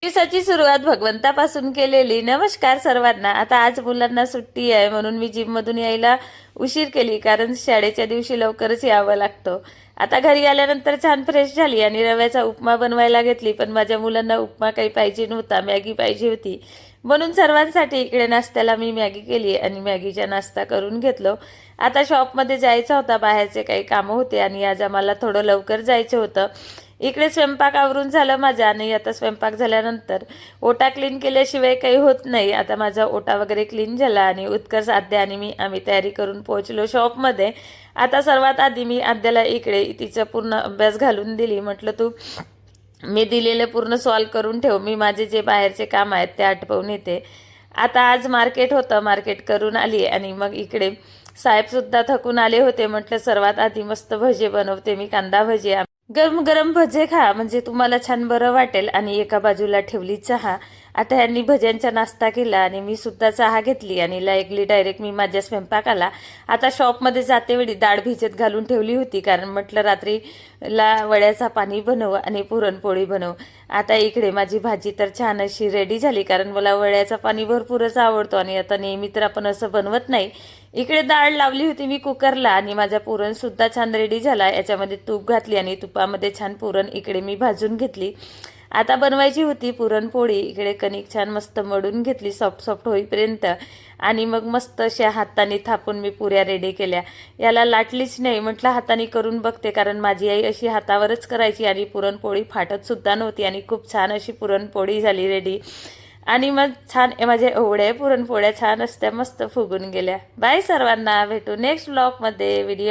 दिवसाची सुरुवात भगवंतापासून केलेली. नमस्कार सर्वांना. आता आज मुलांना सुट्टी आहे म्हणून मी जिममधून यायला उशीर केली, कारण शाळेच्या दिवशी लवकरच यावं लागतं. आता घरी आल्यानंतर छान फ्रेश झाली आणि रव्याचा उपमा बनवायला घेतली, पण माझ्या मुलांना उपमा काही पाहिजे नव्हता, मॅगी पाहिजे होती. म्हणून सर्वांसाठी इकडे नाश्त्याला मी मॅगी केली आणि मॅगीचा नाश्ता करून घेतलो. आता शॉपमध्ये जायचं होता, बाहेरचे काही कामं होते आणि आज आम्हाला थोडं लवकर जायचं होतं. इकडे स्वयंपाक आवरून झालं माझा आणि आता स्वयंपाक झाल्यानंतर ओटा क्लीन केल्याशिवाय काही होत नाही. आता माझा ओटा वगैरे क्लीन झाला आणि उत्कर्ष आद्या आणि आम्ही तयारी करून पोहोचलो शॉपमध्ये. आता सर्वात आधी मी आद्याला इकडे तिचा पूर्ण अभ्यास घालून दिली. म्हटलं तू मी दिलेलं पूर्ण सॉल्व करून ठेव, मी माझे जे बाहेरचे काम आहेत ते आटपवून येते. आता आज मार्केट होतं, मार्केट करून आली आणि मग इकडे साहेबसुद्धा थकून आले होते. म्हटलं सर्वात आधी मस्त भजे बनवते मी, कांदा भजे. गरम गरम भजे खा म्हणजे तुम्हाला छान बरं वाटेल. आणि एका बाजूला ठेवली चहा. आता यांनी भज्यांचा नाश्ता केला आणि मी सुद्धा चहा घेतली आणि लागली डायरेक्ट मी माझ्या स्वयंपाकाला. आता शॉपमध्ये जाते वेळी डाळ भिजत घालून ठेवली होती, कारण म्हटलं रात्रीला वड्याचा पाणी बनव आणि पुरणपोळी बनव. आता इकडे माझी भाजी तर छान अशी रेडी झाली, कारण मला वड्याचा पाणी भरपूरच आवडतो आणि आता नेहमी तर आपण असं बनवत नाही. इकडे डाळ लावली होती मी कुकरला आणि माझा पुरणसुद्धा छान रेडी झाला. याच्यामध्ये तूप घातली आणि तुपामध्ये छान पुरण इकडे मी भाजून घेतली. आता बनवायची होती पुरणपोळी. इकडे कणिक छान मस्त मळून घेतली सॉफ्ट सॉफ्ट होईपर्यंत आणि मग मस्त अशा हाताने थापून मी पुऱ्या रेडी केल्या. याला लाटलीच नाही, म्हटलं हाताने करून बघते, कारण माझी आई अशी हातावरच करायची आणि पुरणपोळी फाटतसुद्धा नव्हती आणि खूप छान अशी पुरणपोळी झाली रेडी. आणि मग छान माझ्या एवढ्या पुरणपोळ्या छान असत्या, मस्त फुगून गेल्या. बाय सर्वांना, भेटू नेक्स्ट ब्लॉगमध्ये. व्हिडिओ